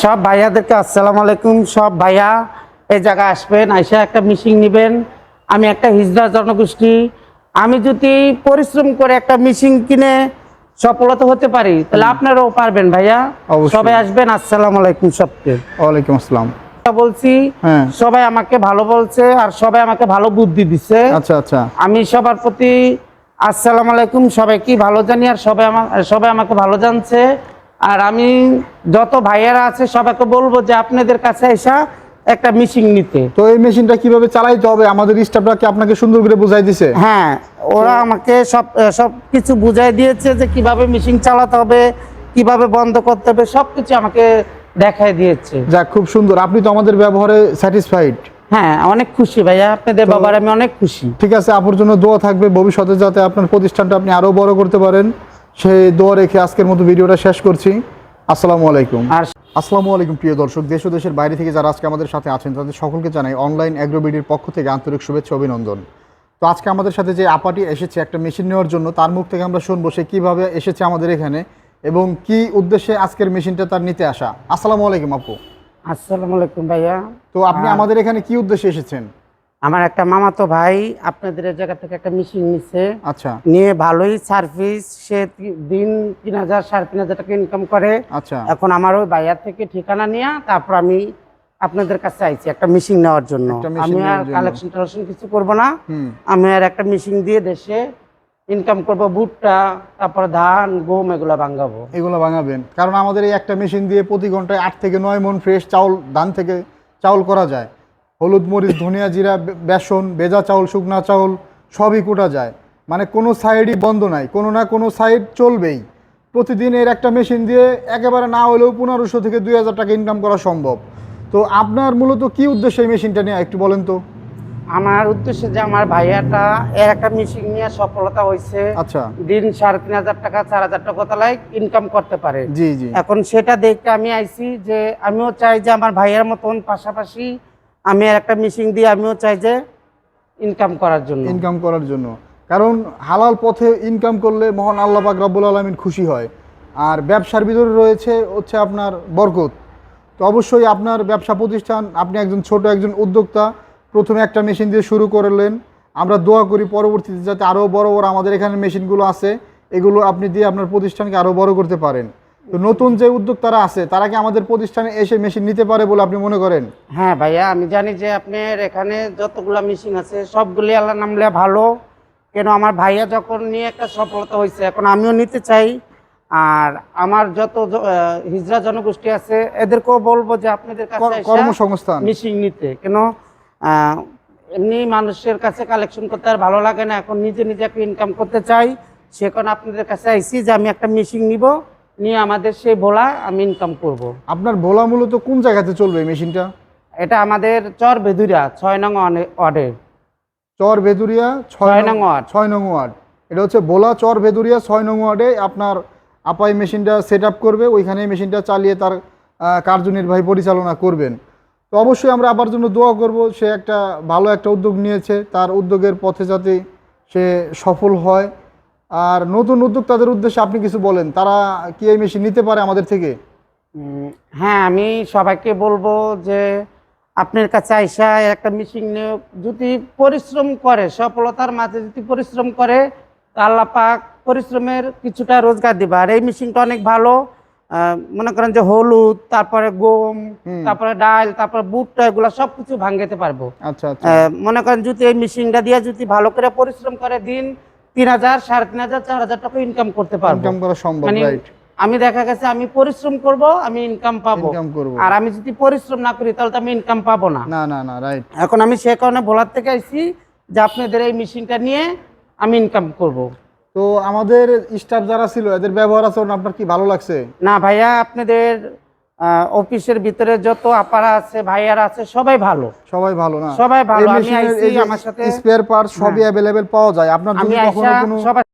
সব ভাইয়াদেরকে আসসালামু আলাইকুম। সব ভাইয়া এই জায়গায় আসবেন, আইসা একটা মিশিং নেবেন। আমি একটা হিজড়া জনগোষ্ঠী, আমি যদি পরিশ্রম করে একটা মিশিং কিনে সফলতা হতে পারি তাহলে আপনারাও পারবেন ভাইয়া। অবশ্যই। সবাই আসবেন। আসসালামু আলাইকুম সবকে। ওয়ালাইকুম আসসালাম। বলছি হ্যাঁ। সবাই আমাকে ভালো বলছে আর সবাই আমাকে ভালো বুদ্ধি দিচ্ছে। আচ্ছা আচ্ছা। আমি সবার প্রতি আসসালামু আলাইকুম সবাইকে ভালো জানি আর সবাই আমাকে ভালো জানছে। আর আমি যত ভাইয়েরা আছে সবাইকে বলবো যে আপনাদের কাছে এসে একটা মিশিং নিতে। তো এই মেশিনটা কিভাবে চালাইতে হবে আমাদের স্টাফরা কি আপনাকে সুন্দর করে বুঝাই দিছে? হ্যাঁ, ওরা আমাকে সব কিছু বুঝাই দিয়েছে যে কিভাবে মিশিং চালাতে হবে, কিভাবে বন্ধ করতে হবে, সবকিছু আমাকে দেখাই দিয়েছে। যাক, খুব সুন্দর। আপনি তো আমাদের ব্যবহারে স্যাটিসফাইড? হ্যাঁ, অনেক খুশি ভাইয়া, আপনাদের বাবার আমি অনেক খুশি। ঠিক আছে, আপুর জন্য দোয়া থাকবে ভবিষ্যতে যাতে আপনার প্রতিষ্ঠানটা আপনি আরো বড় করতে পারেন, সেই দোয়া রেখে আজকের মতো ভিডিওটা শেষ করছি। আসসালামু আলাইকুম। আর আসসালামু আলাইকুম প্রিয় দর্শক, দেশ ও দেশের বাইরে থেকে যারা আজকে আমাদের সাথে আছেন তাদের সকলকে জানাই অনলাইন অ্যাগ্রোবিডির পক্ষ থেকে আন্তরিক শুভেচ্ছা অভিনন্দন। তো আজকে আমাদের সাথে যে আপাটি এসেছে একটা মেশিন নেওয়ার জন্য, তার মুখ থেকে আমরা শুনবো সে কীভাবে এসেছে আমাদের এখানে এবং কি উদ্দেশ্যে আজকের মেশিনটা তার নিতে আসা। আসসালামু আলাইকুম আপু। আসসালামু আলাইকুম ভাইয়া। তো আপনি আমাদের এখানে কি উদ্দেশ্যে এসেছেন? আমার একটা মামাতো ভাই আপনাদের এই জায়গা থেকে একটা মেশিন নিচ্ছে। আচ্ছা নিয়ে ভালোই সার্ভিস, সে দিন 3,000 3,500 টাকা ইনকাম করে। আচ্ছা। এখন আমার ওই ভাইয়ার থেকে ঠিকানা নিয়ে তারপর আমি আপনাদের কাছে আইছি একটা মেশিন নেওয়ার জন্য। একটা machine আমি আর নেওয়ার জন্য। কালেকশন টালেকশন কিছু করবো না, হুম। আমি আর একটা মেশিন দিয়ে দেশে ইনকাম করবো। ভুট্টা, তারপর ধান, গম এগুলা ভাঙাবো। এগুলো ভাঙাবেন, কারণ আমাদের এই একটা মেশিন দিয়ে প্রতি ঘন্টায় 8 থেকে 9 মণ ফ্রেশ চাউল ধান থেকে চাউল করা যায়। হলুদ মরিচ ধনিয়া জিরা বেসন ভেজা চাউল শুকনা চাউল সবই কোটা যায়, মানে কোনো সাইডই বন্ধ নাই, কোনো না কোনো সাইড চলবেই। প্রতিদিন এর একটা মেশিন দিয়ে একেবারে না হলেও 1500 থেকে 2000 টাকা ইনকাম করা সম্ভব। তো আপনার মূলত কি উদ্দেশ্যে এই মেশিনটা নিয়ে একটু বলেন তো। আমার উদ্দেশ্যে যে আমার ভাইয়াটা এর একটা মেশিন নিয়ে সফলতা হয়েছে। আচ্ছা। দিন 3,500 টাকা 4,000 টাকা তালাই ইনকাম করতে পারে। জি জি। এখন সেটা দেখতে আমি আইছি যে আমিও চাই যে আমার ভাইয়ের মতন পাশাপাশি আমি আর একটা মেশিন দিয়ে আমিও চাই যে ইনকাম করার জন্য। ইনকাম করার জন্য, কারণ হালাল পথে ইনকাম করলে মহান আল্লাহ পাক রব্বুল আলামিন খুশি হয়। আর ব্যবসার ভিতরে রয়েছে হচ্ছে আপনার বরকত। তো অবশ্যই আপনার ব্যবসা প্রতিষ্ঠান, আপনি একজন ছোট একজন উদ্যোক্তা, প্রথমে একটা মেশিন দিয়ে শুরু করলেন। আমরা দোয়া করি পরবর্তীতে যাতে আরও বড় বড় আমাদের এখানে মেশিনগুলো আছে এগুলো আপনি দিয়ে আপনার প্রতিষ্ঠানকে আরও বড় করতে পারেন। তো নতুন যে উদ্যোক্তারা আছে তারা কি আমাদের প্রতিষ্ঠানে এসে মেশিন নিতে পারে বলে আপনি মনে করেন? হ্যাঁ ভাইয়া, আমি জানি যে আপনার এখানে যতগুলা মেশিন আছে সবগুলি আল্লাহ নামলে ভালো। কেন আমার ভাইয়া যখন নিয়ে একটা সফলতা হয়েছে, এখন আমিও নিতে চাই। আর আমার যত হিজড়া জনগোষ্ঠী আছে এদেরকেও বলবো যে আপনাদের কাছে কর্মসংস্থান মেশিন নিতে। কেন এমনি মানুষের কাছে কালেকশন করতে আর ভালো লাগে না, এখন নিজে নিজে একটা ইনকাম করতে চাই। সে কারণে আপনাদের কাছে আইসি যে আমি একটা মেশিন নিব, নিয়ে আমাদের সেই ভোলা আমি ইনকাম করব। আপনার ভোলা মূলত কোন জায়গাতে চলবে এই মেশিনটা? এটা আমাদের চর বেদুরিয়া 6 নং ওয়ার্ডে। চর ভেদুরিয়া 6 নং ওয়ার্ড। 6 নং ওয়ার্ড। এটা হচ্ছে ভোলা চর ভেদুরিয়া 6 নং ওয়ার্ডে আপনার আপাই মেশিনটা সেট আপ করবে, ওইখানে মেশিনটা চালিয়ে তার কার্যনির্বাহী পরিচালনা করবেন। তো অবশ্যই আমরা আবার জন্য দোয়া করব, সে একটা ভালো একটা উদ্যোগ নিয়েছে, তার উদ্যোগের পথে যাতে সে সফল হয়। আর নতুন উদ্যোক্তাদের উদ্দেশ্যে আপনি কিছু বলেন, তারা কি এই মেশিন নিতে পারে আমাদের থেকে? হ্যাঁ, আমি সবাইকে বলবো যে আপনার কাছে আইসা একটা মেশিন নিয়ে যদি পরিশ্রম করে, সফলতার মাঝে যদি পরিশ্রম করে তা আল্লাহ পাক পরিশ্রমের কিছুটা রোজগার দিবে। আর এই মেশিনটা অনেক ভালো। মনে করেন যে হলুদ, তারপরে গম, তারপরে ডাল, তারপরে ভুট্টা এগুলো সবকিছু ভাঙাতে পারবো। আচ্ছা আচ্ছা। মনে করেন যদি এই মেশিনটা দিয়ে যদি ভালো করে পরিশ্রম করে দিন 3,000 3,500 4,000 টাকা ইনকাম করতে পারবো। ইনকাম করা সম্ভব, মানে রাইট। আমি দেখা গেছে আমি পরিশ্রম করব, আমি ইনকাম পাবো। ইনকাম করব। আর আমি যদি পরিশ্রম না করি তাহলে তো আমি ইনকাম পাবো না। না না না, রাইট। এখন আমি সে কারণে ভোলার থেকে আইছি যে আপনাদের এই মেশিনটা নিয়ে আমি ইনকাম করব। তো আমাদের স্টাফ যারা ছিল এদের ব্যবহার আচরণ আপনার কি ভালো লাগছে? না ভাইয়া, আপনাদের অফিসের ভিতরে যত আপারা আছে ভাইয়ারা আছে সবাই ভালো। সবাই ভালো না? সবাই ভালো। এই আমি মেশিনের আইছি এই যে আমার সাথে স্পেয়ার পার্টস সবই অ্যাভেলেবেল পাওয়া যায়, আপনার আমি যদি কখনো আইসা কোনো সবার